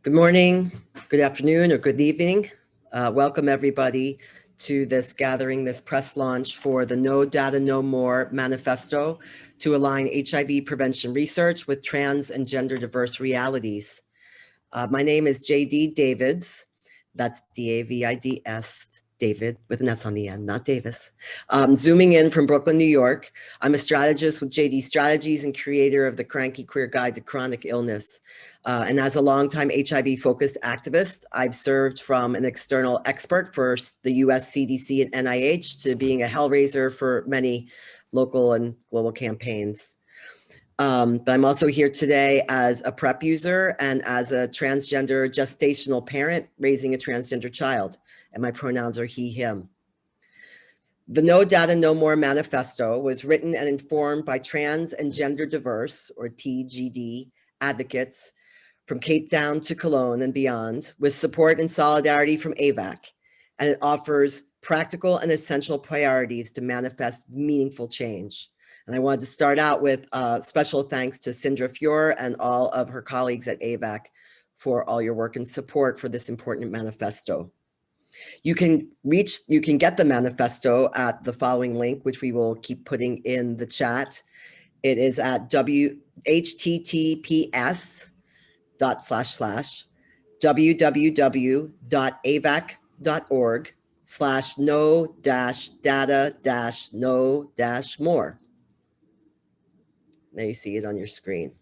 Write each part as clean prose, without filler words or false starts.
Good morning, good afternoon, or good evening. Welcome everybody to this gathering, this press launch for the No Data, No More manifesto to align HIV prevention research with trans and gender diverse realities. My name is JD Davids. That's D-A-V-I-D-S, David, with an S on the end, not Davis. Zooming in from Brooklyn, New York. I'm a strategist with JD Strategies and creator of the Cranky Queer Guide to Chronic Illness. And as a longtime HIV-focused activist, I've served from an external expert for the US CDC and NIH to being a hellraiser for many local and global campaigns. But I'm also here today as a PrEP user and as a transgender gestational parent raising a transgender child, and my pronouns are he, him. The No Data, No More manifesto was written and informed by trans and gender diverse, or TGD, advocates from Cape Town to Cologne and beyond, with support and solidarity from AVAC, and it offers practical and essential priorities to manifest meaningful change. And I wanted to start out with special thanks to Sindra Fior and all of her colleagues at AVAC for all your work and support for this important manifesto. You can get the manifesto at the following link, which we will keep putting in the chat. It is at www.avac.org/no-data-no-more. Now you see it on your screen.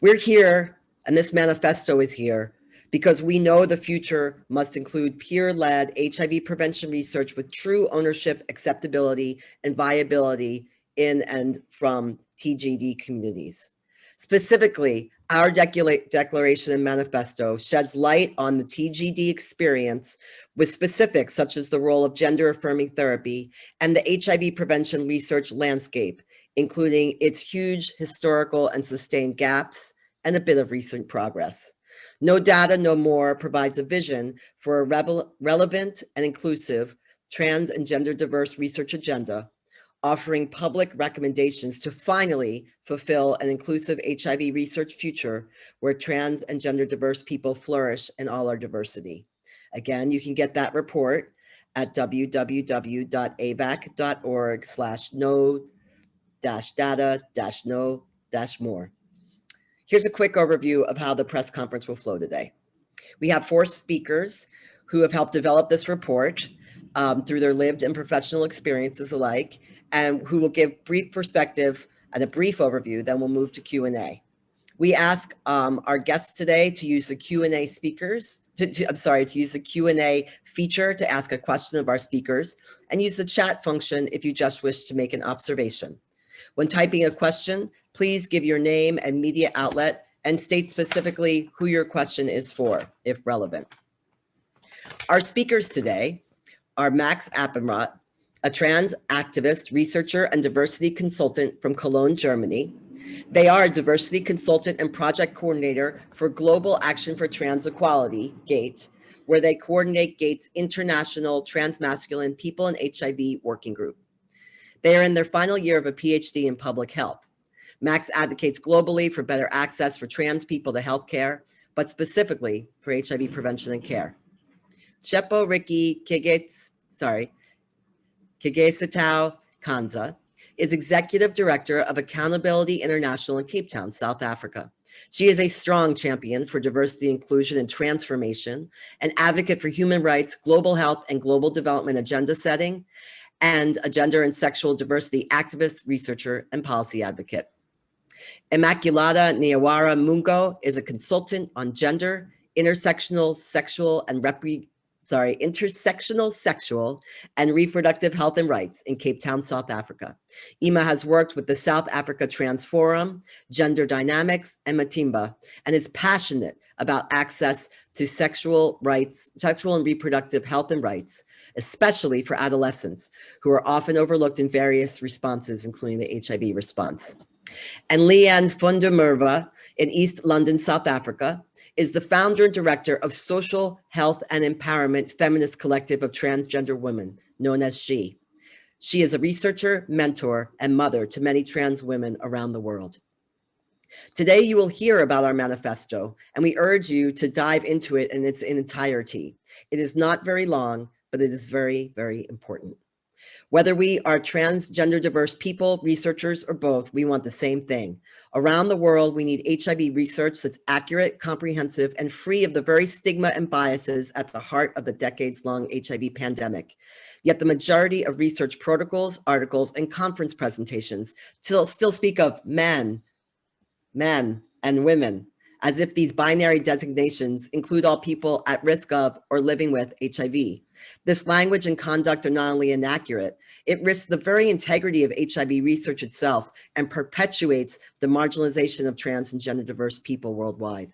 We're here, and this manifesto is here, because we know the future must include peer-led HIV prevention research with true ownership, acceptability, and viability in and from TGD communities. Specifically, our declaration and manifesto sheds light on the TGD experience with specifics such as the role of gender-affirming therapy and the HIV prevention research landscape, including its huge historical and sustained gaps and a bit of recent progress. No Data, No More provides a vision for a relevant and inclusive trans and gender diverse research agenda, offering public recommendations to finally fulfill an inclusive HIV research future where trans and gender diverse people flourish in all our diversity. Again, you can get that report at www.avac.org/no-data-no-more. Here's a quick overview of how the press conference will flow today. We have 4 speakers who have helped develop this report through their lived and professional experiences alike, and who will give brief perspective and a brief overview, then we'll move to Q&A. We ask our guests today to use the Q&A speakers, to use the Q&A feature to ask a question of our speakers, and use the chat function if you just wish to make an observation. When typing a question, please give your name and media outlet and state specifically who your question is for, if relevant. Our speakers today are Max Appenroth, a trans activist, researcher, and diversity consultant from Cologne, Germany. They are a diversity consultant and project coordinator for Global Action for Trans Equality, GATE, where they coordinate GATE's International Transmasculine People and HIV Working Group. They are in their final year of a PhD in public health. Max advocates globally for better access for trans people to healthcare, but specifically for HIV prevention and care. Shepo Ricky Kigesatau Kanza is Executive Director of Accountability International in Cape Town, South Africa. She is a strong champion for diversity, inclusion, and transformation, an advocate for human rights, global health, and global development agenda setting, and a gender and sexual diversity activist, researcher, and policy advocate. Immaculata Nyawara Mungo is a consultant on gender, intersectional sexual and reproductive health and rights in Cape Town, South Africa. Ima has worked with the South Africa Trans Forum, Gender Dynamics, and Matimba, and is passionate about access to sexual and reproductive health and rights, especially for adolescents who are often overlooked in various responses, including the HIV response. And Leanne Fundermerva in East London, South Africa, is the founder and director of Social Health and Empowerment Feminist Collective of Transgender Women, known as SHE. She is a researcher, mentor, and mother to many trans women around the world. Today, you will hear about our manifesto, and we urge you to dive into it in its entirety. It is not very long, but it is very, very important. Whether we are transgender diverse people, researchers, or both, we want the same thing. Around the world, we need HIV research that's accurate, comprehensive, and free of the very stigma and biases at the heart of the decades-long HIV pandemic. Yet the majority of research protocols, articles, and conference presentations still speak of men, and women, as if these binary designations include all people at risk of or living with HIV. This language and conduct are not only inaccurate, it risks the very integrity of HIV research itself and perpetuates the marginalization of trans and gender diverse people worldwide.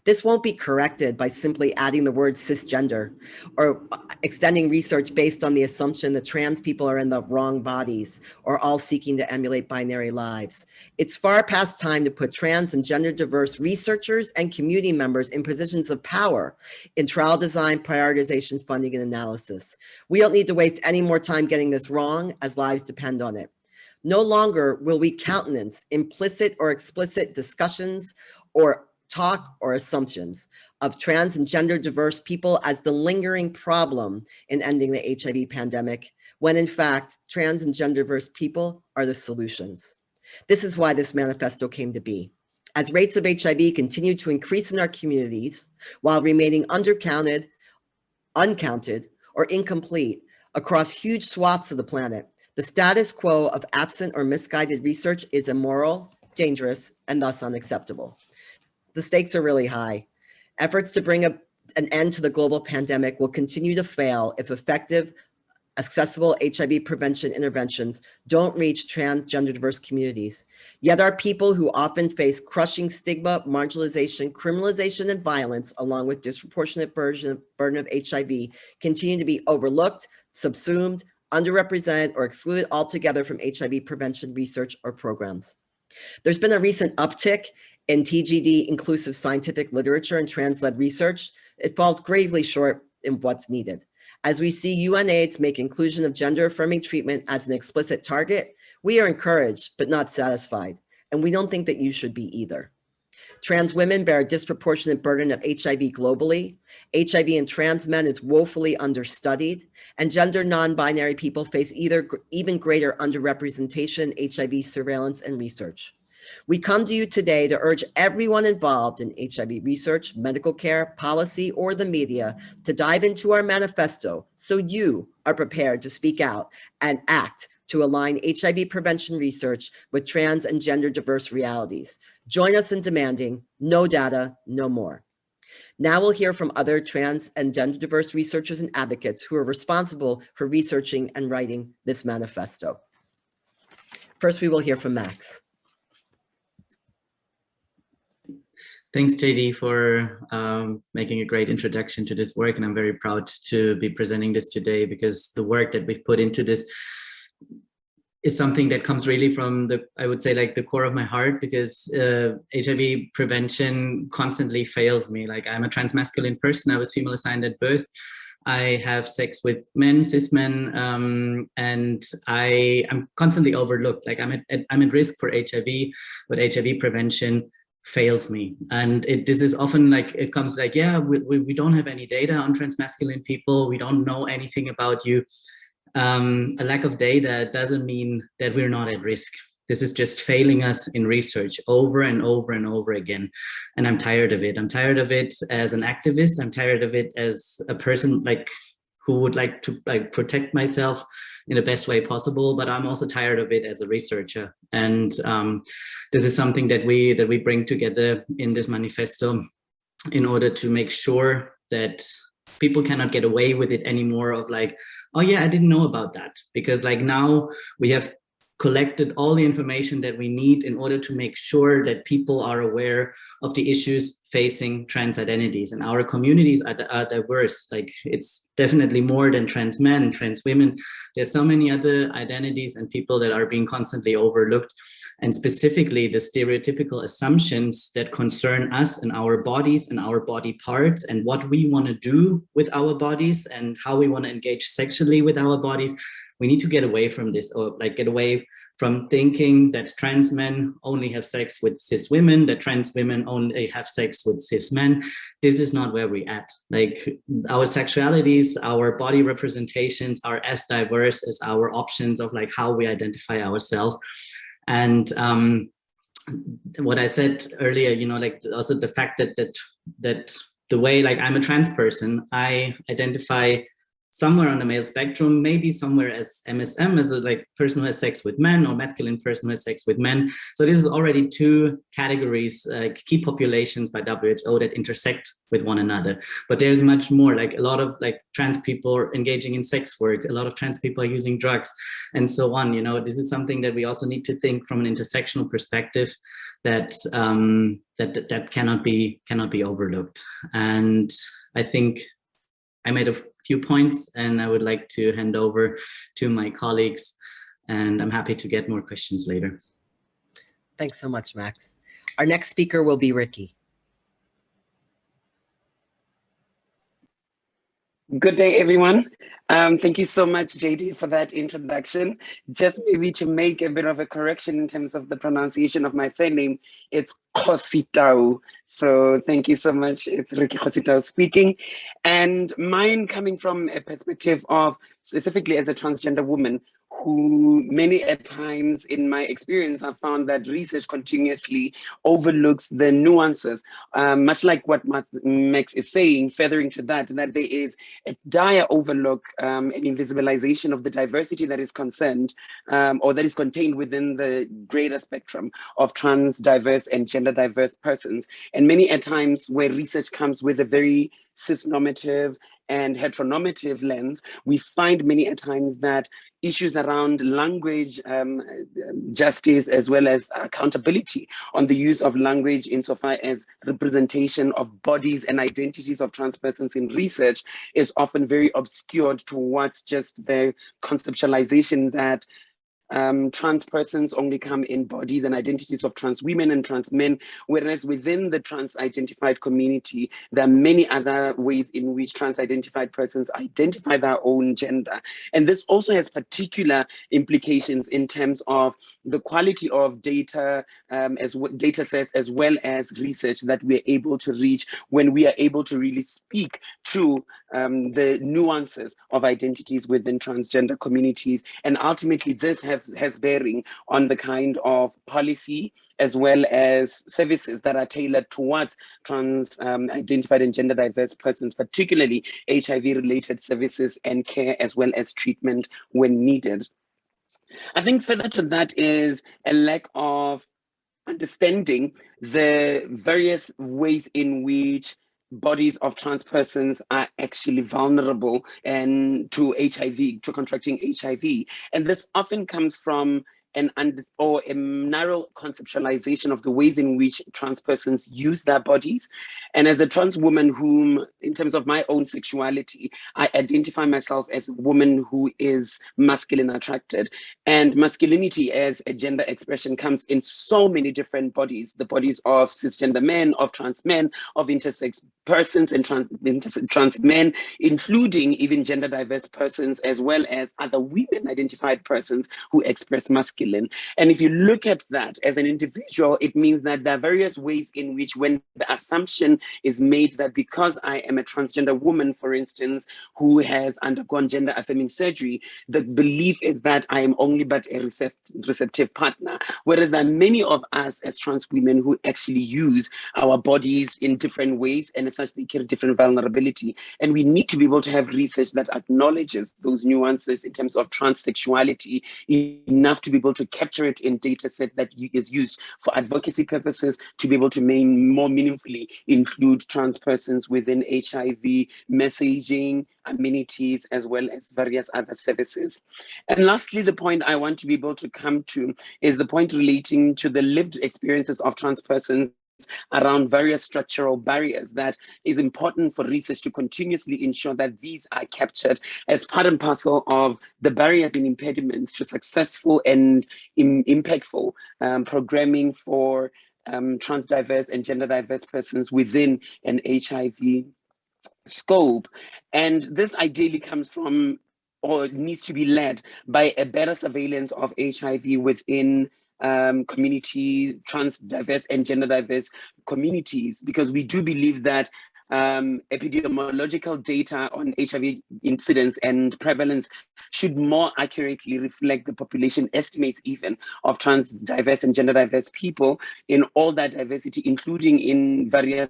This won't be corrected by simply adding the word cisgender or extending research based on the assumption that trans people are in the wrong bodies or all seeking to emulate binary lives. It's far past time to put trans and gender diverse researchers and community members in positions of power in trial design, prioritization, funding, and analysis. We don't need to waste any more time getting this wrong, as lives depend on it. No longer will we countenance implicit or explicit discussions or talk or assumptions of trans and gender diverse people as the lingering problem in ending the HIV pandemic, when in fact, trans and gender diverse people are the solutions. This is why this manifesto came to be. As rates of HIV continue to increase in our communities while remaining undercounted, uncounted, or incomplete across huge swaths of the planet, the status quo of absent or misguided research is immoral, dangerous, and thus unacceptable. The stakes are really high. Efforts to bring an end to the global pandemic will continue to fail if effective, accessible HIV prevention interventions don't reach transgender diverse communities. Yet our people who often face crushing stigma, marginalization, criminalization, and violence, along with disproportionate burden of HIV, continue to be overlooked, subsumed, underrepresented, or excluded altogether from HIV prevention research or programs. There's been a recent uptick in TGD inclusive scientific literature and trans-led research. It falls gravely short in what's needed. As we see UNAIDS make inclusion of gender-affirming treatment as an explicit target, we are encouraged but not satisfied, and we don't think that you should be either. Trans women bear a disproportionate burden of HIV globally. HIV in trans men is woefully understudied, and gender non-binary people face even greater underrepresentation in HIV surveillance and research. We come to you today to urge everyone involved in HIV research, medical care, policy, or the media to dive into our manifesto so you are prepared to speak out and act to align HIV prevention research with trans and gender diverse realities. Join us in demanding no data, no more. Now we'll hear from other trans and gender diverse researchers and advocates who are responsible for researching and writing this manifesto. First, we will hear from Max. Thanks, JD, for making a great introduction to this work. And I'm very proud to be presenting this today because the work that we've put into this is something that comes really from I would say like the core of my heart, because HIV prevention constantly fails me. Like, I'm a transmasculine person. I was female assigned at birth. I have sex with men, cis men, and I'm constantly overlooked. Like, I'm at risk for HIV, but HIV prevention fails me. And this is often like, it comes like, yeah, we don't have any data on transmasculine people. We don't know anything about you. A lack of data doesn't mean that we're not at risk. This is just failing us in research over and over and over again. And I'm tired of it. I'm tired of it as an activist. I'm tired of it as a person who would like to protect myself in the best way possible, but I'm also tired of it as a researcher. And this is something that we bring together in this manifesto in order to make sure that people cannot get away with it anymore of like, oh yeah, I didn't know about that. Because like now we have collected all the information that we need in order to make sure that people are aware of the issues facing trans identities. And our communities are diverse. Like, it's definitely more than trans men, trans women. There's so many other identities and people that are being constantly overlooked. And specifically the stereotypical assumptions that concern us and our bodies and our body parts and what we want to do with our bodies and how we want to engage sexually with our bodies. We need to get away from this, or like get away from thinking that trans men only have sex with cis women, that trans women only have sex with cis men. This is not where we're at. Like, our sexualities, our body representations are as diverse as our options of like how we identify ourselves. And what I said earlier, you know, like also the fact that the way, like, I'm a trans person, I identify somewhere on the male spectrum, maybe somewhere as MSM, as a like person who has sex with men, or masculine person who has sex with men. So this is already two categories, key populations by WHO, that intersect with one another. But there's much more, like a lot of like trans people are engaging in sex work, a lot of trans people are using drugs, and so on. You know, this is something that we also need to think from an intersectional perspective, that that cannot be overlooked. And I think I made a few points, and I would like to hand over to my colleagues, and I'm happy to get more questions later. Thanks so much, Max. Our next speaker will be Ricky. Good day, everyone. Thank you so much, JD, for that introduction. Just maybe to make a bit of a correction in terms of the pronunciation of my surname, it's Kgositau. So thank you so much. It's Ricky Kgositau speaking. And mine coming from a perspective of, specifically as a transgender woman, who many a times in my experience have found that research continuously overlooks the nuances, much like what Max is saying, furthering to that there is a dire overlook and invisibilization of the diversity that is concerned or that is contained within the greater spectrum of trans, diverse, and gender diverse persons. And many a times where research comes with a very cis-normative and heteronormative lens, we find many a times that issues around language justice, as well as accountability on the use of language insofar as representation of bodies and identities of trans persons in research, is often very obscured towards just the conceptualization that trans persons only come in bodies and identities of trans women and trans men, whereas within the trans identified community, there are many other ways in which trans identified persons identify their own gender. And this also has particular implications in terms of the quality of data, data sets, as well as research that we're able to reach when we are able to really speak to the nuances of identities within transgender communities. And ultimately, this has bearing on the kind of policy as well as services that are tailored towards trans identified and gender diverse persons, particularly HIV-related services and care, as well as treatment when needed. I think further to that is a lack of understanding the various ways in which bodies of trans persons are actually vulnerable and to HIV, to contracting HIV. And this often comes from a narrow conceptualization of the ways in which trans persons use their bodies. And as a trans woman whom, in terms of my own sexuality, I identify myself as a woman who is masculine attracted. And masculinity as a gender expression comes in so many different bodies, the bodies of cisgender men, of trans men, of intersex persons and trans men, including even gender diverse persons, as well as other women identified persons who express masculine. And if you look at that as an individual, it means that there are various ways in which, when the assumption is made that because I am a transgender woman, for instance, who has undergone gender affirming surgery, the belief is that I am only but a receptive partner. Whereas there are many of us as trans women who actually use our bodies in different ways, and as such, they carry different vulnerability. And we need to be able to have research that acknowledges those nuances in terms of transsexuality, enough to be able to capture it in data set that is used for advocacy purposes, to be able to more meaningfully include trans persons within HIV messaging, amenities, as well as various other services. And lastly, the point I want to be able to come to is the point relating to the lived experiences of trans persons around various structural barriers that is important for research to continuously ensure that these are captured as part and parcel of the barriers and impediments to successful and impactful programming for trans diverse and gender diverse persons within an HIV scope. And this ideally comes from or needs to be led by a better surveillance of HIV within community, trans, diverse, and gender diverse communities, because we do believe that epidemiological data on HIV incidence and prevalence should more accurately reflect the population estimates even of trans, diverse, and gender diverse people in all that diversity, including in various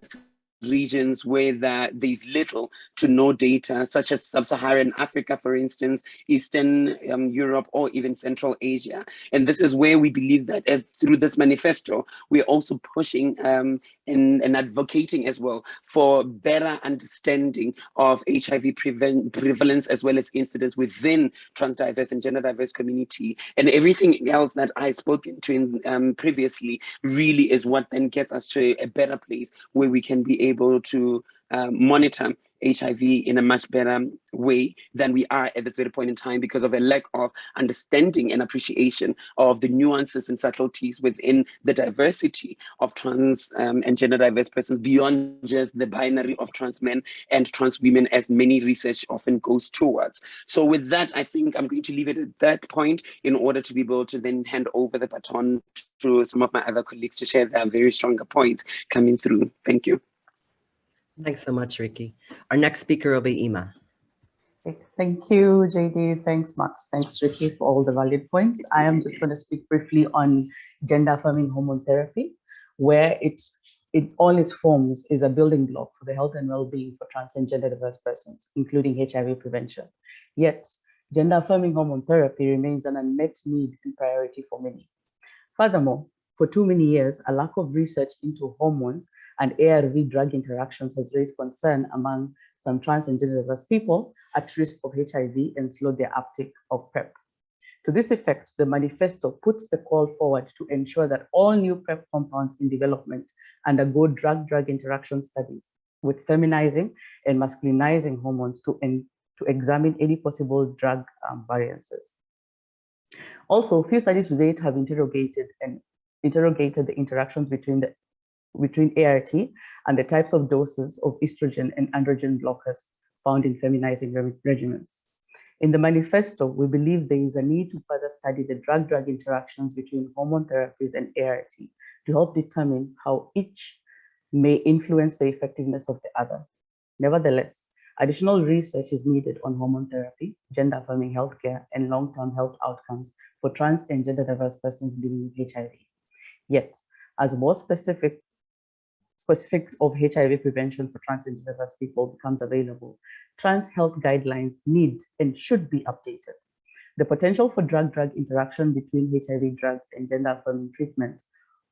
regions where there's little to no data, such as sub-Saharan Africa, for instance, Eastern Europe, or even Central Asia. And this is where we believe that as through this manifesto, we're also pushing and advocating as well for better understanding of HIV prevalence as well as incidence within trans, diverse, and gender diverse community. And everything else that I spoken to in, previously really is what then gets us to a better place where we can be able to monitor HIV in a much better way than we are at this very point in time, because of a lack of understanding and appreciation of the nuances and subtleties within the diversity of trans and gender diverse persons beyond just the binary of trans men and trans women, as many research often goes towards. So with that, I think I'm going to leave it at that point in order to be able to then hand over the baton to some of my other colleagues to share their very stronger points coming through. Thank you. Thanks so much, Ricky. Our next speaker will be Ima. Thank you, JD. Thanks, Max. Thanks, Ricky, for all the valid points. I am just going to speak briefly on gender-affirming hormone therapy, where in all its forms is a building block for the health and well-being for trans and gender diverse persons, including HIV prevention. Yet, gender-affirming hormone therapy remains an unmet need and priority for many. Furthermore, for too many years, a lack of research into hormones and ARV drug interactions has raised concern among some trans and gender diverse people at risk of HIV and slowed their uptake of PrEP. To this effect, the manifesto puts the call forward to ensure that all new PrEP compounds in development undergo drug-drug interaction studies with feminizing and masculinizing hormones to examine any possible drug variances. Also, few studies to date have interrogated the interactions between ART and the types of doses of estrogen and androgen blockers found in feminizing regimens. In the manifesto, we believe there is a need to further study the drug-drug interactions between hormone therapies and ART to help determine how each may influence the effectiveness of the other. Nevertheless, additional research is needed on hormone therapy, gender-affirming healthcare, and long-term health outcomes for trans and gender diverse persons living with HIV. Yet, as more specific of HIV prevention for trans and gender diverse people becomes available, trans health guidelines need and should be updated. The potential for drug-drug interaction between HIV drugs and gender-affirming treatment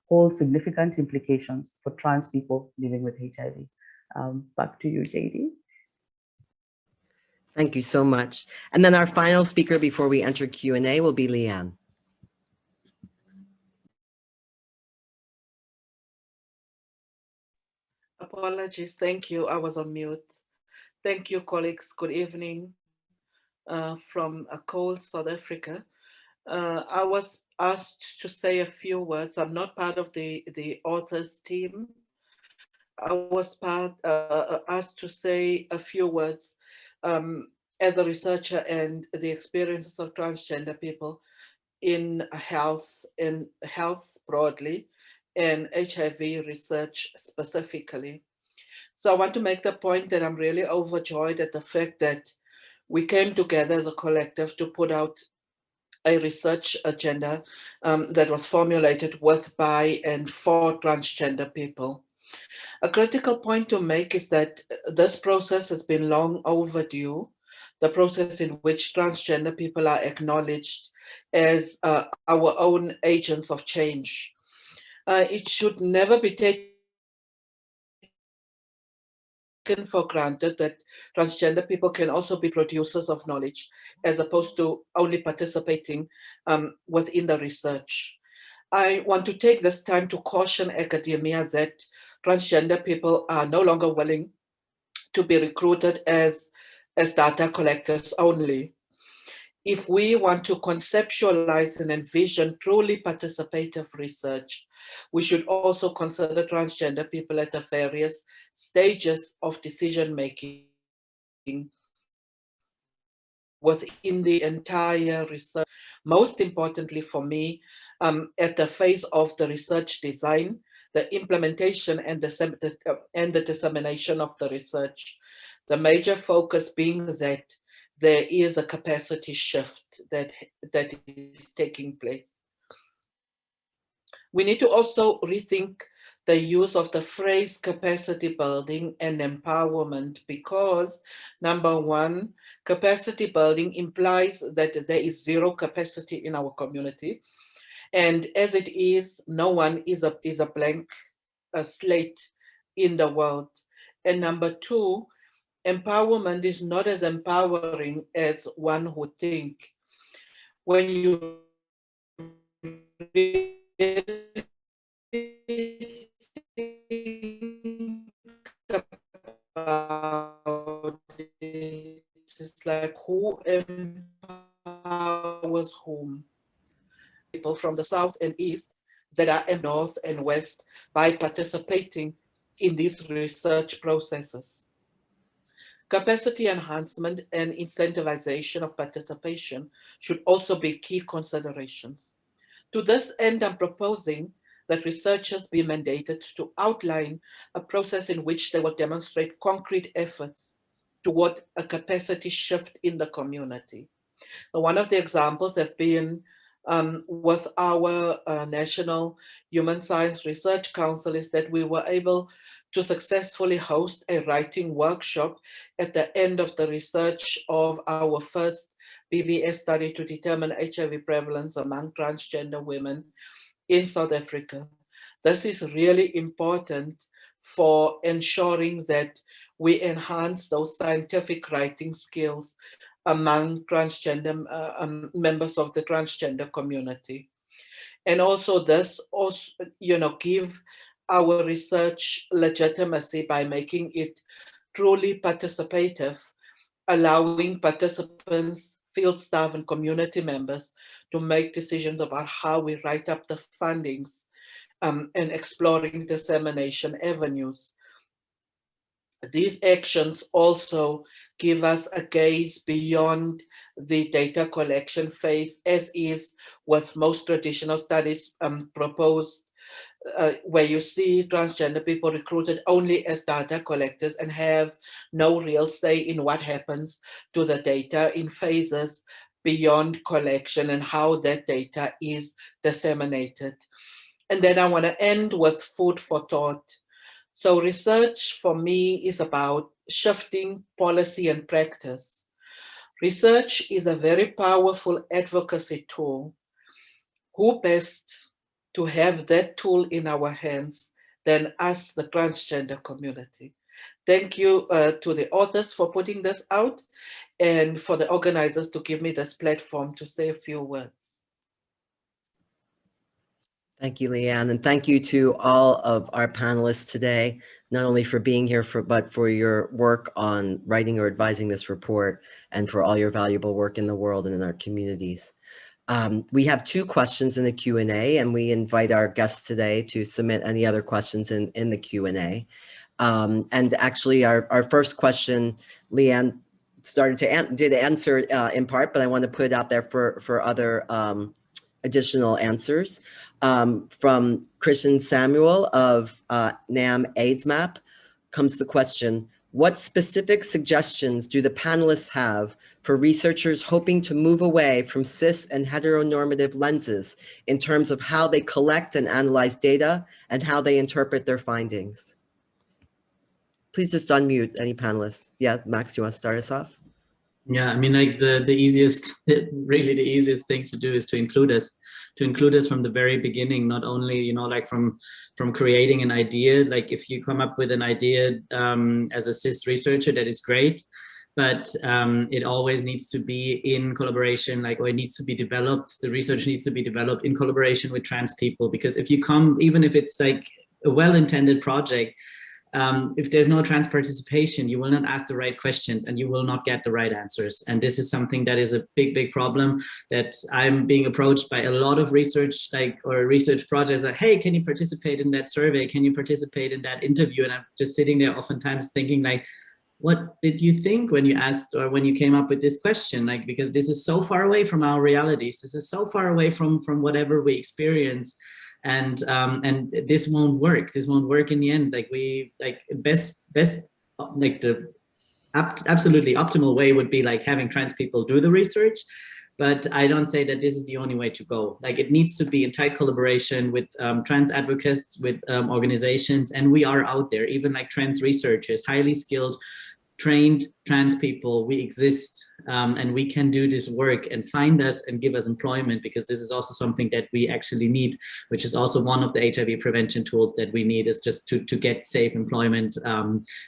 holds significant implications for trans people living with HIV. Back to you, JD. Thank you so much. And then our final speaker before we enter Q&A will be Leanne. Apologies. Thank you. I was on mute. Thank you, colleagues. Good evening from a cold South Africa. I was asked to say a few words. I'm not part of the authors team. I was asked to say a few words as a researcher and the experiences of transgender people in health broadly, and HIV research specifically. So I want to make the point that I'm really overjoyed at the fact that we came together as a collective to put out a research agenda that was formulated with, by, and for transgender people. A critical point to make is that this process has been long overdue, the process in which transgender people are acknowledged as our own agents of change. It should never be taken for granted that transgender people can also be producers of knowledge as opposed to only participating within the research. I want to take this time to caution academia that transgender people are no longer willing to be recruited as data collectors only. If we want to conceptualize and envision truly participative research, we should also consider transgender people at the various stages of decision making within the entire research. Most importantly for me, at the phase of the research design, the implementation and the dissemination of the research. The major focus being that there is a capacity shift that is taking place. We need to also rethink the use of the phrase capacity building and empowerment, because number one, capacity building implies that there is zero capacity in our community. And as it is, no one is a blank slate in the world. And number two, empowerment is not as empowering as one would think. When you really think about it, it's like who empowers whom? People from the south and east that are in north and west by participating in these research processes. Capacity enhancement and incentivization of participation should also be key considerations. To this end, I'm proposing that researchers be mandated to outline a process in which they will demonstrate concrete efforts toward a capacity shift in the community. One of the examples have been with our National Human Science Research Council is that we were able to successfully host a writing workshop at the end of the research of our first BBS study to determine HIV prevalence among transgender women in South Africa. This is really important for ensuring that we enhance those scientific writing skills among transgender members of the transgender community. And also this also, give our research legitimacy by making it truly participative, allowing participants, field staff, and community members to make decisions about how we write up the fundings and exploring dissemination avenues. These actions also give us a gaze beyond the data collection phase, as is with most traditional studies proposed, where you see transgender people recruited only as data collectors and have no real say in what happens to the data in phases beyond collection and how that data is disseminated. And then I want to end with food for thought. So research for me is about shifting policy and practice. Research is a very powerful advocacy tool. Who best to have that tool in our hands than us, the transgender community? Thank you to the authors for putting this out and for the organizers to give me this platform to say a few words. Thank you, Leanne, and thank you to all of our panelists today, not only for being here, but for your work on writing or advising this report and for all your valuable work in the world and in our communities. We have 2 questions in the Q&A, and we invite our guests today to submit any other questions in the Q&A. And actually, our first question, Leanne did answer in part, but I want to put it out there for other additional answers. From Christian Samuel of NAM AIDS Map comes the question: what specific suggestions do the panelists have for researchers hoping to move away from cis and heteronormative lenses in terms of how they collect and analyze data and how they interpret their findings? Please just unmute any panelists. Yeah, Max, you want to start us off? Yeah, I mean, like really the easiest thing to do is to include us from the very beginning, not only, like from creating an idea. Like if you come up with an idea as a cis researcher, that is great, but it always needs to be in collaboration, or it needs to be developed. The research needs to be developed in collaboration with trans people, because if you even if it's like a well-intended project, if there's no trans participation, you will not ask the right questions and you will not get the right answers. And this is something that is a big problem that I'm being approached by a lot of research, or research projects like, hey, can you participate in that survey? Can you participate in that interview? And I'm just sitting there oftentimes thinking like, what did you think when you asked or when you came up with this question? Like, because this is so far away from our realities, this is so far away from whatever we experience, and this won't work. This won't work in the end. Like best like the absolutely optimal way would be like having trans people do the research. But I don't say that this is the only way to go. Like, it needs to be in tight collaboration with trans advocates, with organizations, and we are out there, even like trans researchers, highly skilled, trained trans people. We exist, and we can do this work, and find us and give us employment, because this is also something that we actually need, which is also one of the HIV prevention tools that we need, is just to get safe employment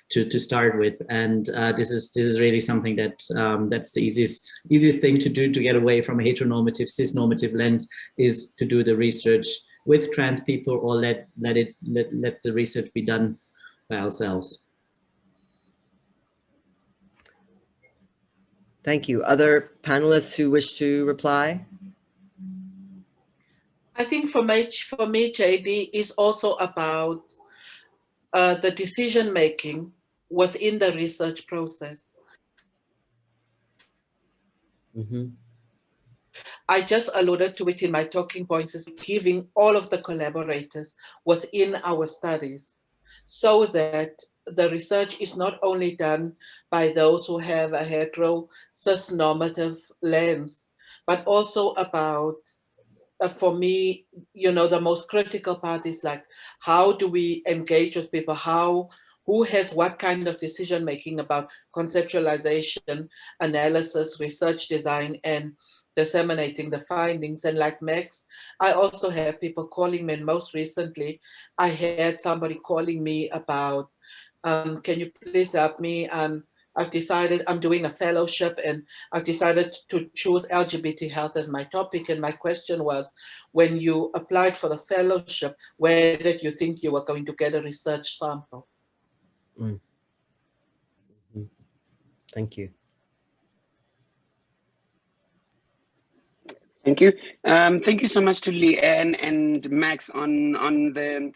to start with. And this is really something that that's the easiest thing to do to get away from a heteronormative, cis-normative lens, is to do the research with trans people, or let the research be done by ourselves. Thank you. Other panelists who wish to reply? I think for me, JD, is also about the decision making within the research process. Mm-hmm. I just alluded to it in my talking points, is giving all of the collaborators within our studies, so that the research is not only done by those who have a hetero cis-normative lens, but also about, for me, the most critical part is like, how do we engage with people? Who has what kind of decision making about conceptualization, analysis, research design, and disseminating the findings. And like Max, I also have people calling me, and most recently, I had somebody calling me about, can you please help me? I've decided I'm doing a fellowship, and I've decided to choose LGBT health as my topic. And my question was, when you applied for the fellowship, where did you think you were going to get a research sample? Mm-hmm. Thank you. Thank you. Thank you so much to Leanne and Max on the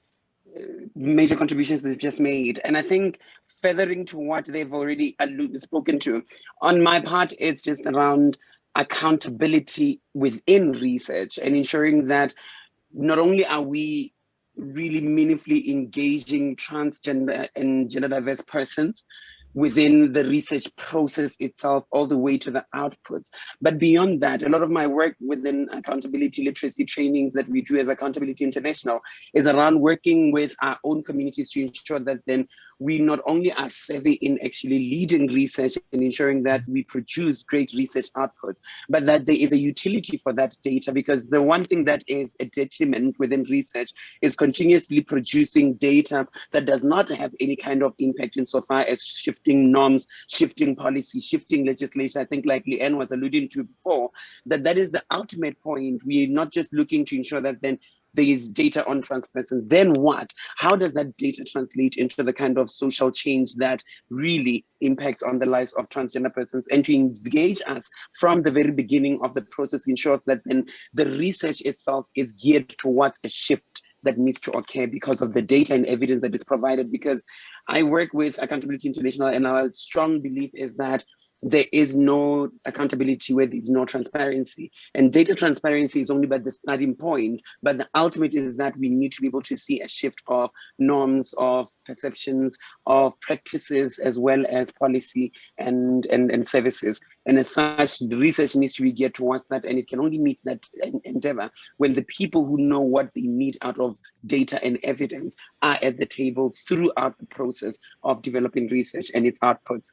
major contributions they've just made. And I think furthering to what they've already spoken to, on my part, it's just around accountability within research and ensuring that not only are we really meaningfully engaging transgender and gender diverse persons within the research process itself, all the way to the outputs. But beyond that, a lot of my work within accountability literacy trainings that we do as Accountability International is around working with our own communities to ensure that then we not only are savvy in actually leading research and ensuring that we produce great research outputs, but that there is a utility for that data. Because the one thing that is a detriment within research is continuously producing data that does not have any kind of impact insofar as shifting norms, shifting policy, shifting legislation. I think, like Leanne was alluding to before, that is the ultimate point. We're not just looking to ensure that then there is data on trans persons. Then what? How does that data translate into the kind of social change that really impacts on the lives of transgender persons? And to engage us from the very beginning of the process ensures that then the research itself is geared towards a shift that needs to occur because of the data and evidence that is provided. Because I work with Accountability International, and our strong belief is that there is no accountability where there's no transparency. And data transparency is only but the starting point, but the ultimate is that we need to be able to see a shift of norms, of perceptions, of practices, as well as policy and services. And as such, the research needs to be geared towards that, and it can only meet that endeavor when the people who know what they need out of data and evidence are at the table throughout the process of developing research and its outputs.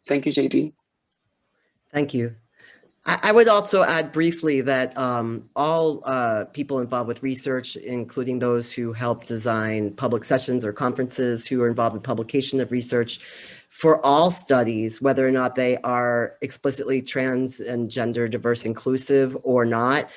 Thank you, JD. Thank you. I would also add briefly that all people involved with research, including those who help design public sessions or conferences, who are involved in publication of research, for all studies, whether or not they are explicitly trans and gender diverse inclusive or not,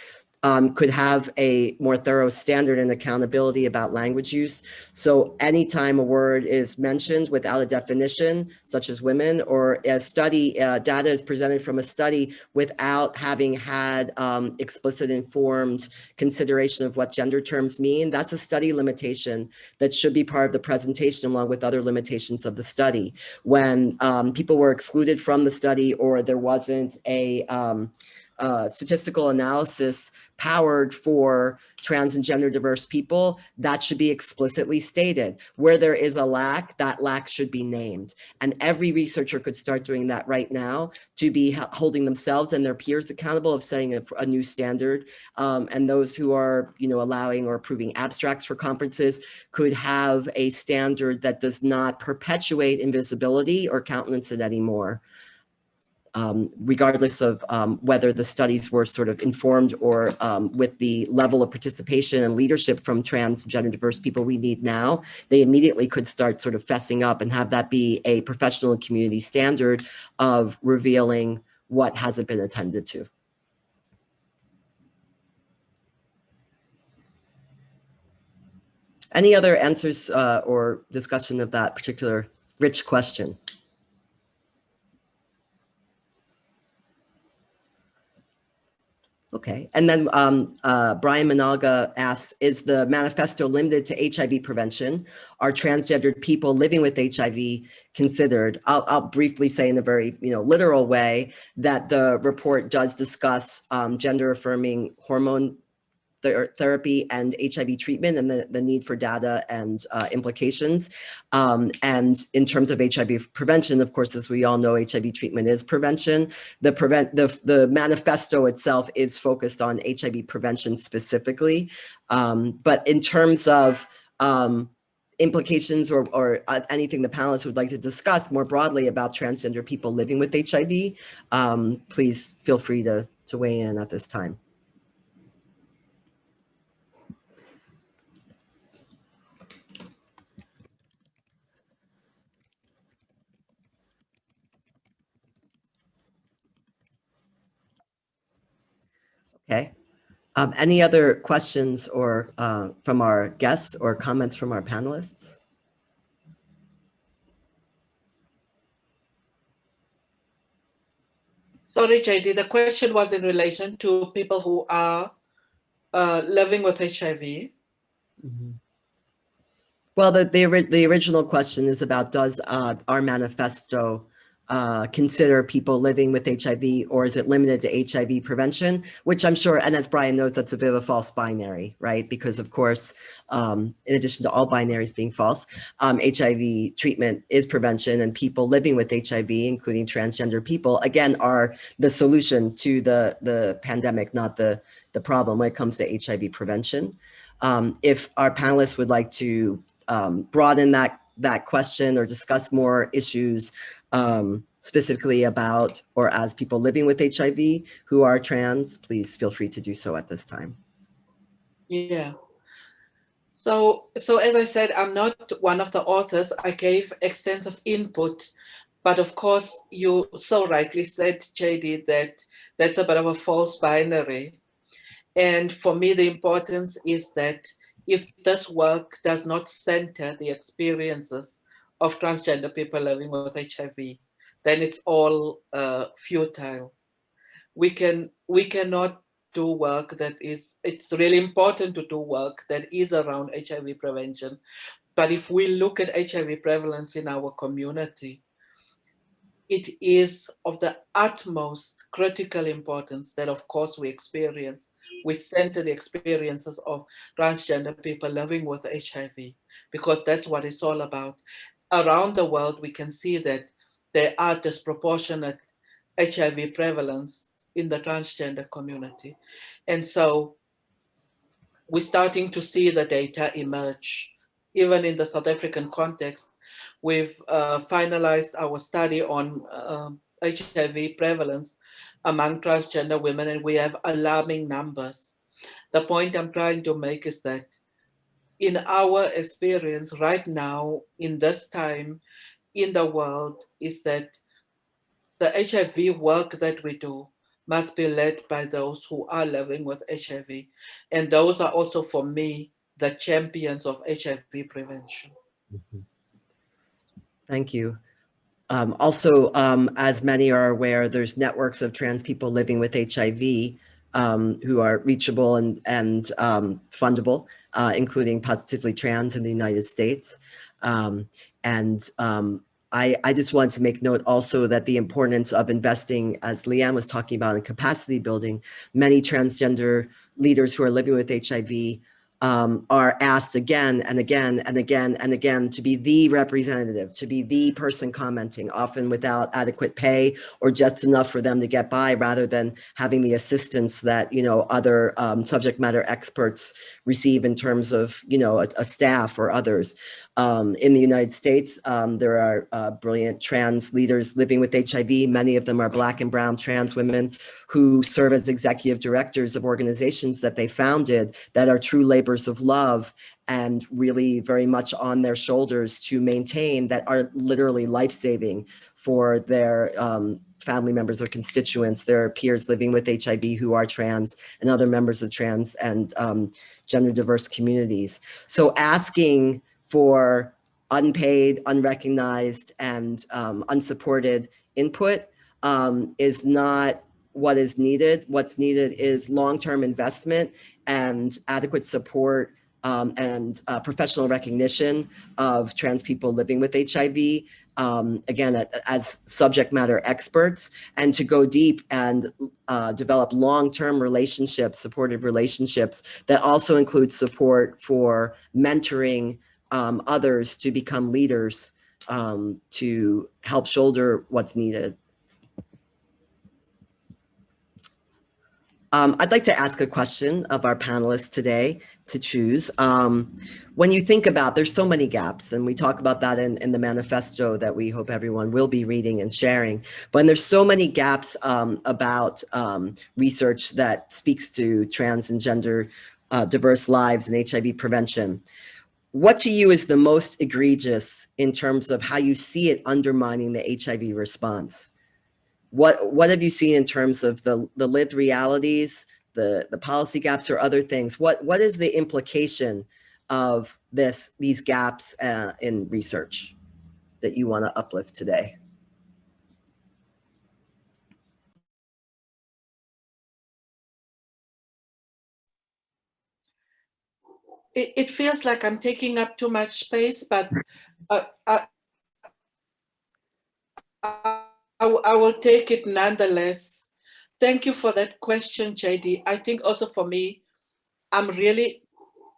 could have a more thorough standard and accountability about language use. So anytime a word is mentioned without a definition, such as women, or a study, data is presented from a study without having had explicit informed consideration of what gender terms mean, that's a study limitation that should be part of the presentation along with other limitations of the study. When people were excluded from the study, or there wasn't a statistical analysis powered for trans and gender diverse people, that should be explicitly stated. Where there is a lack, that lack should be named. And every researcher could start doing that right now to be holding themselves and their peers accountable of setting a new standard. And those who are, allowing or approving abstracts for conferences could have a standard that does not perpetuate invisibility or countenance it anymore. Regardless of whether the studies were sort of informed or with the level of participation and leadership from trans, gender diverse people we need now, they immediately could start sort of fessing up and have that be a professional and community standard of revealing what hasn't been attended to. Any other answers or discussion of that particular rich question? Okay, and then Brian Manalga asks, is the manifesto limited to HIV prevention? Are transgendered people living with HIV considered? I'll briefly say in a very literal way that the report does discuss gender affirming hormone therapy and HIV treatment and the need for data and implications. And in terms of HIV prevention, of course, as we all know, HIV treatment is prevention. The manifesto itself is focused on HIV prevention specifically. But in terms of implications or anything the panelists would like to discuss more broadly about transgender people living with HIV, please feel free to weigh in at this time. Okay. Any other questions or from our guests or comments from our panelists? Sorry, JD, the question was in relation to people who are living with HIV. Mm-hmm. Well, the original question is about, does our manifesto consider people living with HIV, or is it limited to HIV prevention? Which I'm sure, and as Brian knows, that's a bit of a false binary, right? Because of course, in addition to all binaries being false, HIV treatment is prevention, and people living with HIV, including transgender people, again, are the solution to the pandemic, not the problem when it comes to HIV prevention. If our panelists would like to broaden that question or discuss more issues specifically about or as people living with HIV who are trans, please feel free to do so at this time. Yeah. So as I said, I'm not one of the authors. I gave extensive input, but of course, you so rightly said, JD, that that's a bit of a false binary. And for me, the importance is that if this work does not center the experiences of transgender people living with HIV, then it's all futile. We cannot do work that is, it's really important to do work that is around HIV prevention. But if we look at HIV prevalence in our community, it is of the utmost critical importance that, of course, we center the experiences of transgender people living with HIV, because that's what it's all about. Around the world, we can see that there are disproportionate HIV prevalence in the transgender community. And so we're starting to see the data emerge. Even in the South African context, we've finalized our study on HIV prevalence among transgender women, and we have alarming numbers. The point I'm trying to make is that in our experience right now, in this time in the world, is that the HIV work that we do must be led by those who are living with HIV. And those are also, for me, the champions of HIV prevention. Thank you. As many are aware, there's networks of trans people living with HIV who are reachable and fundable, including Positively Trans in the United States. I just wanted to make note also that the importance of investing, as Leanne was talking about, in capacity building. Many transgender leaders who are living with HIV are asked again and again and again and again to be the representative, to be the person commenting, often without adequate pay or just enough for them to get by, rather than having the assistance that, you know, other subject matter experts receive in terms of, you know, a staff or others. In the United States, there are brilliant trans leaders living with HIV. Many of them are Black and brown trans women who serve as executive directors of organizations that they founded that are true labors of love and really very much on their shoulders to maintain, that are literally life-saving for their family members or constituents, their peers living with HIV who are trans, and other members of trans and gender diverse communities. So asking for unpaid, unrecognized, and unsupported input is not what is needed. What's needed is long-term investment and adequate support and professional recognition of trans people living with HIV, again, as subject matter experts, and to go deep and develop long-term relationships, supportive relationships that also include support for mentoring others to become leaders, to help shoulder what's needed. I'd like to ask a question of our panelists today to choose. When you think about, there's so many gaps, and we talk about that in the manifesto that we hope everyone will be reading and sharing, but there's so many gaps about research that speaks to trans and gender diverse lives and HIV prevention. What to you is the most egregious in terms of how you see it undermining the HIV response? What have you seen in terms of the lived realities, the policy gaps, or other things? What is the implication of these gaps in research that you want to uplift today? It feels like I'm taking up too much space, but I will take it nonetheless. Thank you for that question, JD. I think also for me,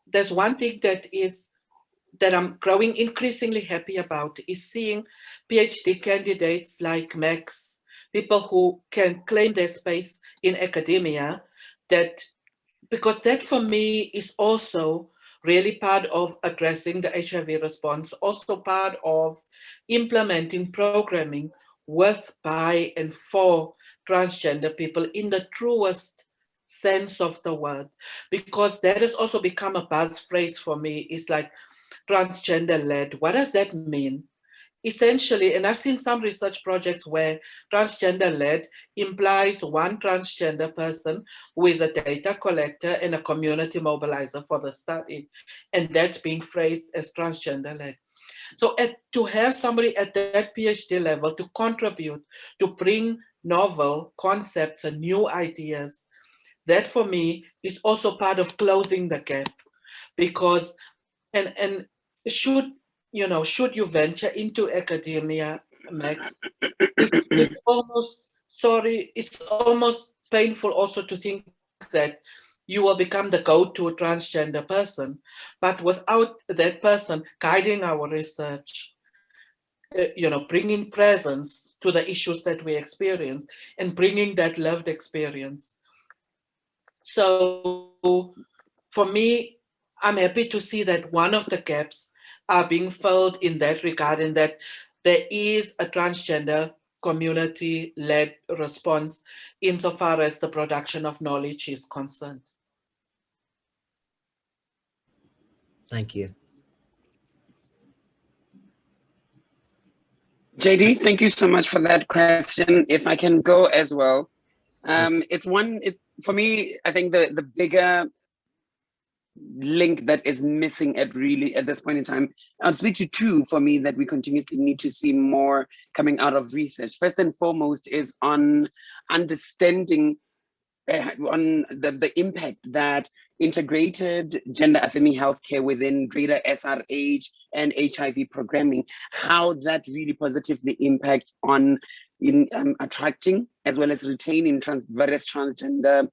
there's one thing that I'm growing increasingly happy about is seeing PhD candidates like Max, people who can claim their space in academia, because that for me is also really part of addressing the HIV response, also part of implementing programming with, by, and for transgender people in the truest sense of the word, because that has also become a buzz phrase for me. It's like transgender-led. What does that mean? Essentially, and I've seen some research projects where transgender-led implies one transgender person who is a data collector and a community mobilizer for the study, and that's being phrased as transgender-led. So to have somebody at that PhD level to contribute, to bring novel concepts and new ideas, that for me is also part of closing the gap. Because, and should you venture into academia, Max, it's almost painful also to think that you will become the go-to transgender person, but without that person guiding our research, bringing presence to the issues that we experience and bringing that lived experience. So for me, I'm happy to see that one of the gaps are being filled in that regard, and that there is a transgender community-led response insofar as the production of knowledge is concerned. Thank you. JD, thank you so much for that question. If I can go as well, It's for me, I think the bigger link that is missing at this point in time. I'll speak to two for me that we continuously need to see more coming out of research. First and foremost is on understanding on the impact that integrated gender affirming healthcare within greater SRH and HIV programming, how that really positively impacts on attracting as well as retaining various transgender,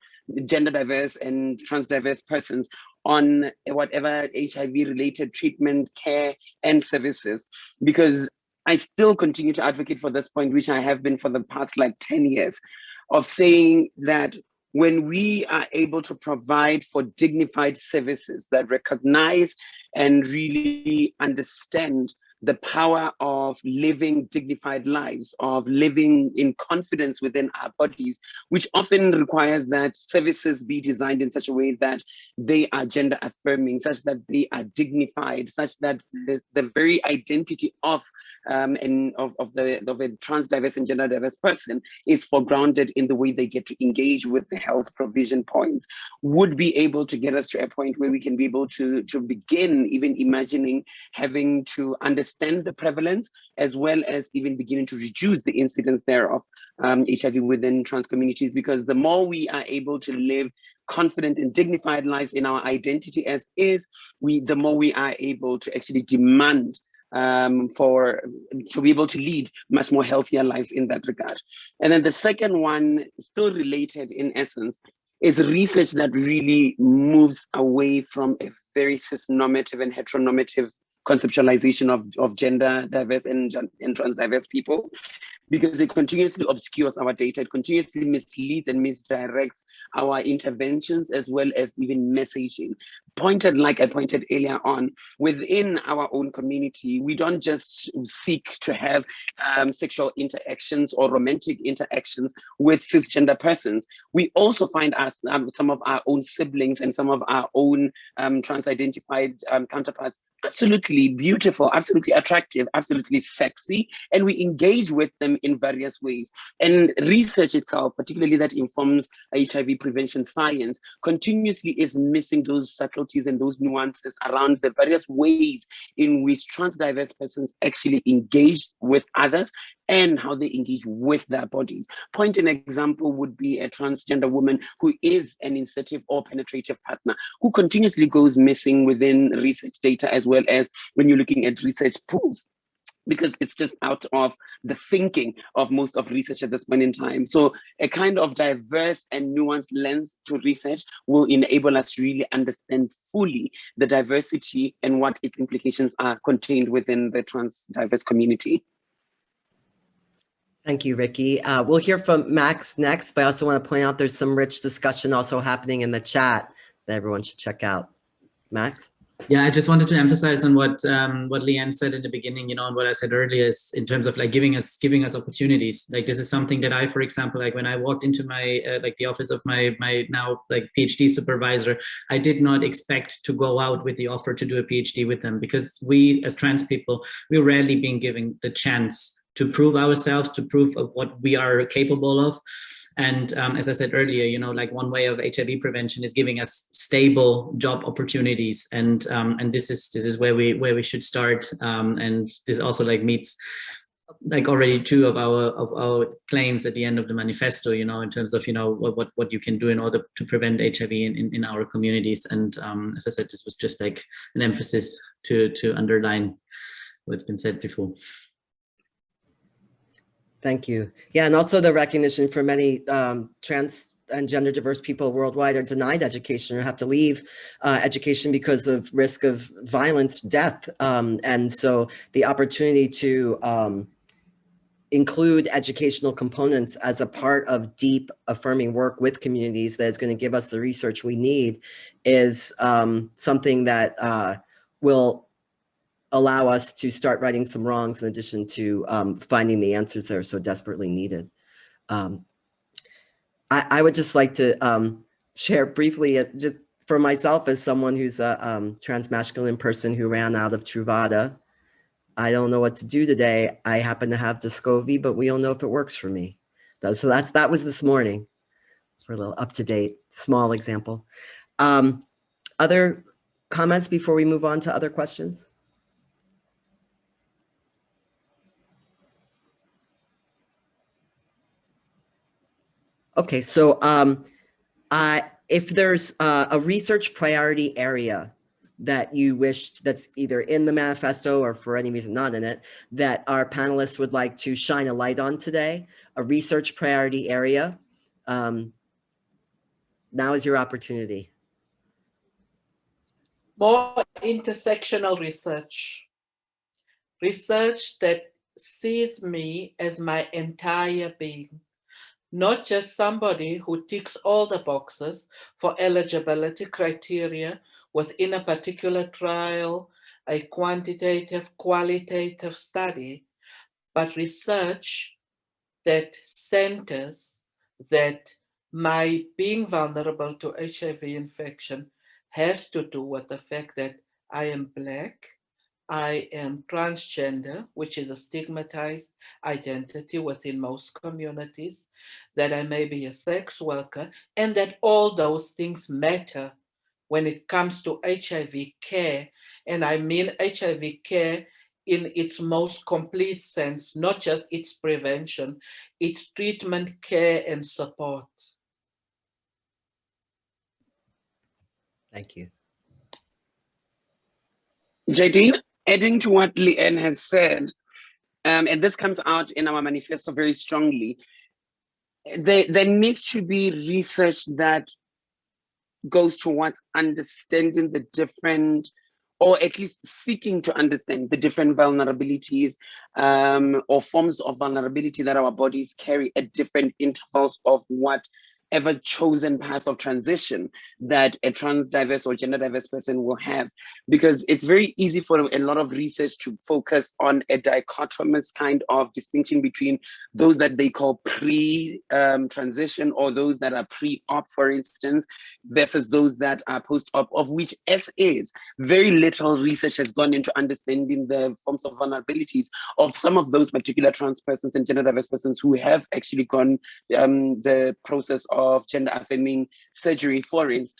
gender diverse and trans diverse persons on whatever HIV related treatment, care and services. Because I still continue to advocate for this point, which I have been for the past like 10 years, of saying that when we are able to provide for dignified services that recognize and really understand the power of living dignified lives, of living in confidence within our bodies, which often requires that services be designed in such a way that they are gender affirming, such that they are dignified, such that the very identity of a trans diverse and gender diverse person is foregrounded in the way they get to engage with the health provision points, would be able to get us to a point where we can be able to begin even imagining having to understand the prevalence as well as even beginning to reduce the incidence thereof HIV within trans communities, because the more we are able to live confident and dignified lives in our identity as is, the more we are able to actually demand to be able to lead much more healthier lives in that regard. And then the second one, still related in essence, is research that really moves away from a very cis-normative and heteronormative conceptualization of gender diverse and trans diverse people, because it continuously obscures our data, it continuously misleads and misdirects our interventions as well as even messaging. Like I pointed earlier on, within our own community, we don't just seek to have sexual interactions or romantic interactions with cisgender persons. We also find some of our own siblings and some of our own trans-identified counterparts absolutely beautiful, absolutely attractive, absolutely sexy, and we engage with them in various ways. And research itself, particularly that informs HIV prevention science, continuously is missing those subtleties and those nuances around the various ways in which trans diverse persons actually engage with others and how they engage with their bodies. Point an example would be a transgender woman who is an insertive or penetrative partner, who continuously goes missing within research data as well as when you're looking at research pools, because it's just out of the thinking of most of research at this point in time. So a kind of diverse and nuanced lens to research will enable us to really understand fully the diversity and what its implications are contained within the trans diverse community. Thank you, Ricky. We'll hear from Max next, but I also want to point out there's some rich discussion also happening in the chat that everyone should check out. Max? Yeah, I just wanted to emphasize on what Leanne said in the beginning, you know, and what I said earlier is in terms of like giving us opportunities. Like this is something that I, for example, like when I walked into my like the office of my now like PhD supervisor, I did not expect to go out with the offer to do a PhD with them, because we as trans people, we're rarely being given the chance to prove ourselves, to prove of what we are capable of. And as I said earlier, you know, like one way of HIV prevention is giving us stable job opportunities, and this is where we should start. And this also like meets like already two of our claims at the end of the manifesto, you know, in terms of, you know, what you can do in order to prevent HIV in our communities. And as I said, this was just like an emphasis to underline what's been said before. Thank you. Yeah, and also the recognition for many trans and gender diverse people worldwide are denied education or have to leave education because of risk of violence, death. And so the opportunity to include educational components as a part of deep affirming work with communities that is going to give us the research we need is something that will allow us to start righting some wrongs in addition to finding the answers that are so desperately needed. I would just like to share briefly, just for myself as someone who's a transmasculine person who ran out of Truvada. I don't know what to do today. I happen to have Descovy, but we don't know if it works for me. So that was this morning. for a little up-to-date, small example. Other comments before we move on to other questions? Okay, so if there's a research priority area that you wished, that's either in the manifesto or for any reason not in it, that our panelists would like to shine a light on today, a research priority area, now is your opportunity. More intersectional research. Research that sees me as my entire being, not just somebody who ticks all the boxes for eligibility criteria within a particular trial, a quantitative, qualitative study, but research that centers that my being vulnerable to HIV infection has to do with the fact that I am Black, I am transgender, which is a stigmatized identity within most communities, that I may be a sex worker, and that all those things matter when it comes to HIV care. And I mean HIV care in its most complete sense, not just its prevention, its treatment, care, and support. Thank you. JD, adding to what Leanne has said, and this comes out in our manifesto very strongly, there needs to be research that goes towards understanding the different, or at least seeking to understand the different vulnerabilities or forms of vulnerability that our bodies carry at different intervals of whatever chosen path of transition that a trans diverse or gender diverse person will have. Because it's very easy for a lot of research to focus on a dichotomous kind of distinction between those that they call pre-transition or those that are pre-op, for instance, versus those that are post-op, of which, as is, very little research has gone into understanding the forms of vulnerabilities of some of those particular trans persons and gender diverse persons who have actually gone the process of gender affirming surgery, for instance.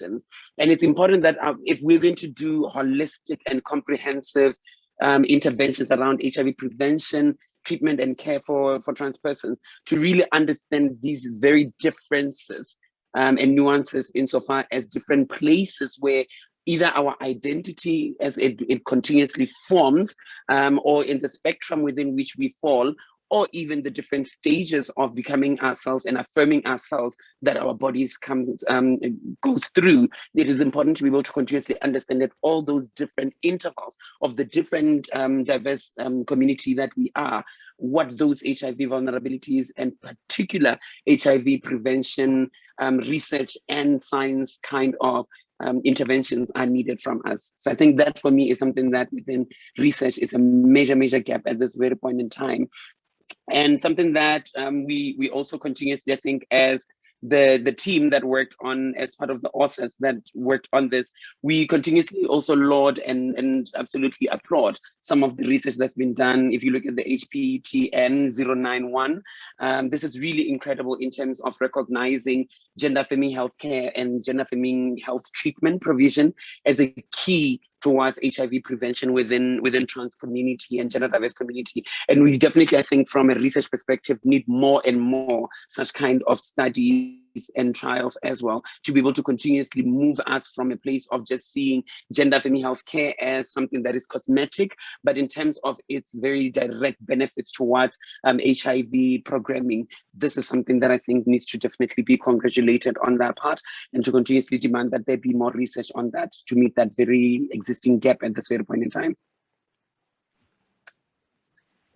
And it's important that if we're going to do holistic and comprehensive interventions around HIV prevention, treatment, and care for trans persons, to really understand these very differences and nuances insofar as different places where either our identity as it continuously forms or in the spectrum within which we fall, or even the different stages of becoming ourselves and affirming ourselves that our bodies goes through. It is important to be able to continuously understand that all those different intervals of the different diverse community that we are, what those HIV vulnerabilities and particular HIV prevention research and science kind of interventions are needed from us. So I think that for me is something that within research is a major gap at this very point in time. And something that we also continuously, I think, as the team that worked on, as part of the authors that worked on this, we continuously also laud and absolutely applaud some of the research that's been done. If you look at the HPTN 091, this is really incredible in terms of recognizing gender affirming healthcare and gender affirming health treatment provision as a key towards HIV prevention within trans community and gender diverse community. And we definitely, I think, from a research perspective, need more and more such kind of studies and trials as well, to be able to continuously move us from a place of just seeing gender affirming healthcare as something that is cosmetic, but in terms of its very direct benefits towards HIV programming. This is something that I think needs to definitely be congratulated on that part, and to continuously demand that there be more research on that to meet that very existing gap at this very point in time.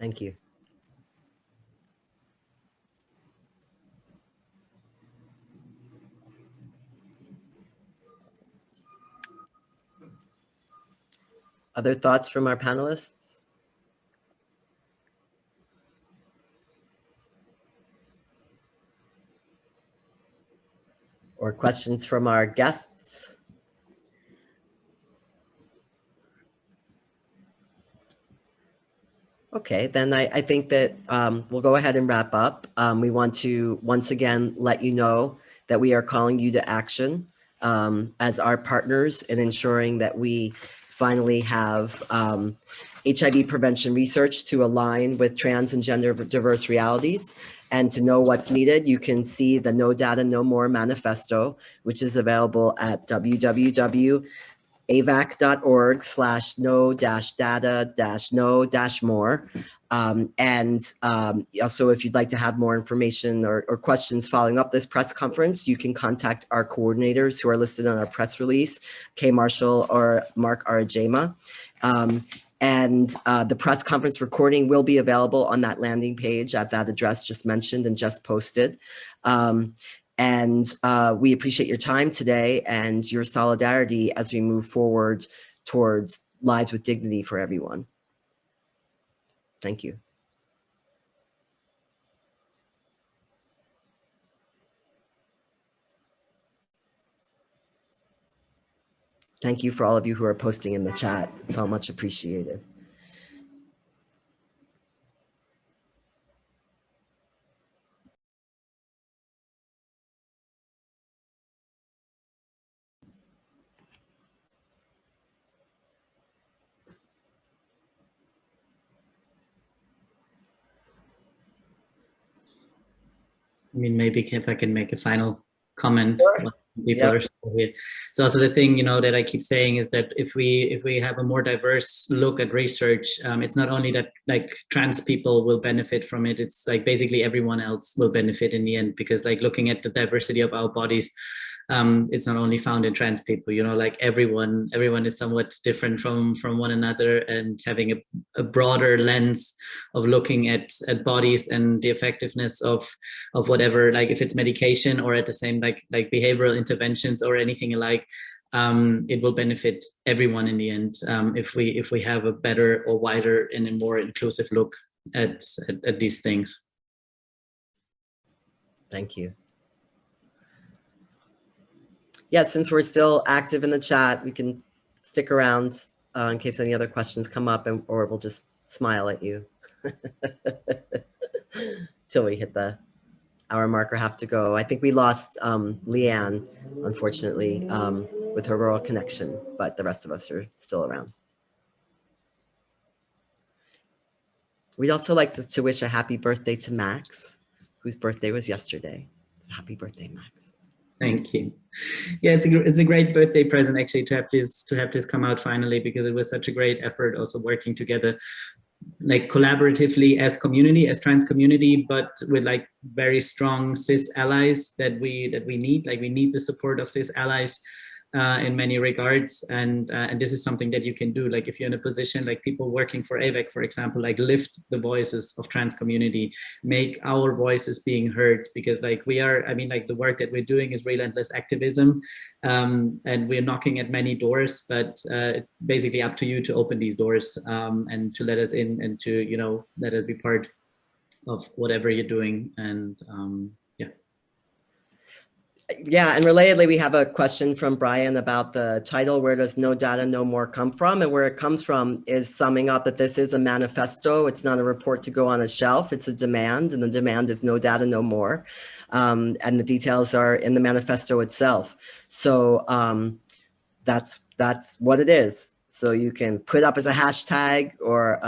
Thank you. Other thoughts from our panelists? Or questions from our guests? Okay, then I think that we'll go ahead and wrap up. We want to once again let you know that we are calling you to action as our partners in ensuring that we finally have HIV prevention research to align with trans and gender diverse realities. And to know what's needed, you can see the No Data, No More manifesto, which is available at www.avac.org/no-data-no-more. Also, if you'd like to have more information or questions following up this press conference, you can contact our coordinators who are listed on our press release, Kay Marshall or Mark Arajema. The press conference recording will be available on that landing page at that address just mentioned and just posted. We appreciate your time today and your solidarity as we move forward towards lives with dignity for everyone. Thank you. Thank you for all of you who are posting in the chat. It's all much appreciated. I mean, maybe if I can make a final comment. Sure. People are still here. So also the thing, that I keep saying is that if we have a more diverse look at research, it's not only that like trans people will benefit from it, it's like basically everyone else will benefit in the end, because like looking at the diversity of our bodies, it's not only found in trans people, like everyone is somewhat different from one another, and having a broader lens of looking at bodies and the effectiveness of whatever, like if it's medication or at the same like behavioral interventions or anything alike, it will benefit everyone in the end, if we have a better or wider and a more inclusive look at these things. Thank you. Yeah, since we're still active in the chat, we can stick around in case any other questions come up, or we'll just smile at you till we hit the hour marker, have to go. I think we lost Leanne, unfortunately, with her rural connection, but the rest of us are still around. We'd also like to wish a happy birthday to Max, whose birthday was yesterday. Happy birthday, Max. Thank you. Yeah, it's a great birthday present actually to have this come out finally, because it was such a great effort also working together like collaboratively as community, as trans community, but with like very strong cis allies that we need. Like we need the support of cis allies in many regards, and this is something that you can do. Like if you're in a position like people working for AVAC, for example, like lift the voices of trans community, make our voices being heard, because like we are, I mean, like the work that we're doing is relentless activism, and we're knocking at many doors, but it's basically up to you to open these doors and to let us in, and to let us be part of whatever you're doing. And yeah, and relatedly, we have a question from Brian about the title, where does No Data, No More come from? And where it comes from is summing up that this is a manifesto. It's not a report to go on a shelf. It's a demand, and the demand is no data, no more. And the details are in the manifesto itself. So that's what it is. So you can put up as a hashtag or,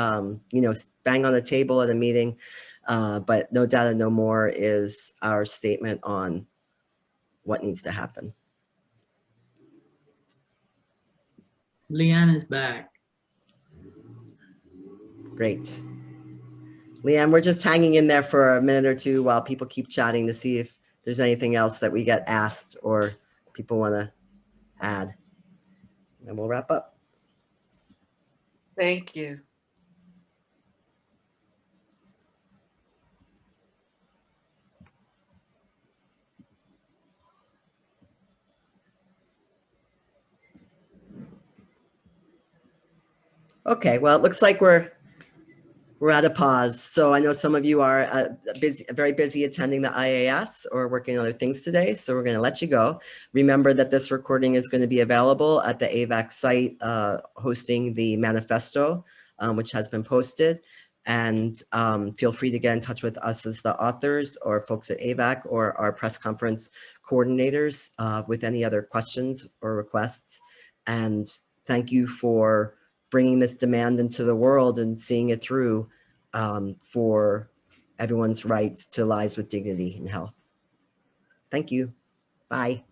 bang on a table at a meeting. But No Data, No More is our statement on what needs to happen. Leanne is back. Great. Leanne, we're just hanging in there for a minute or two while people keep chatting to see if there's anything else that we get asked or people want to add. And we'll wrap up. Thank you. Okay, well, it looks like we're at a pause. So I know some of you are very busy attending the IAS or working on other things today. So we're going to let you go. Remember that this recording is going to be available at the AVAC site hosting the manifesto, which has been posted. And feel free to get in touch with us as the authors or folks at AVAC or our press conference coordinators with any other questions or requests. And thank you for bringing this demand into the world and seeing it through for everyone's rights to lives with dignity and health. Thank you. Bye.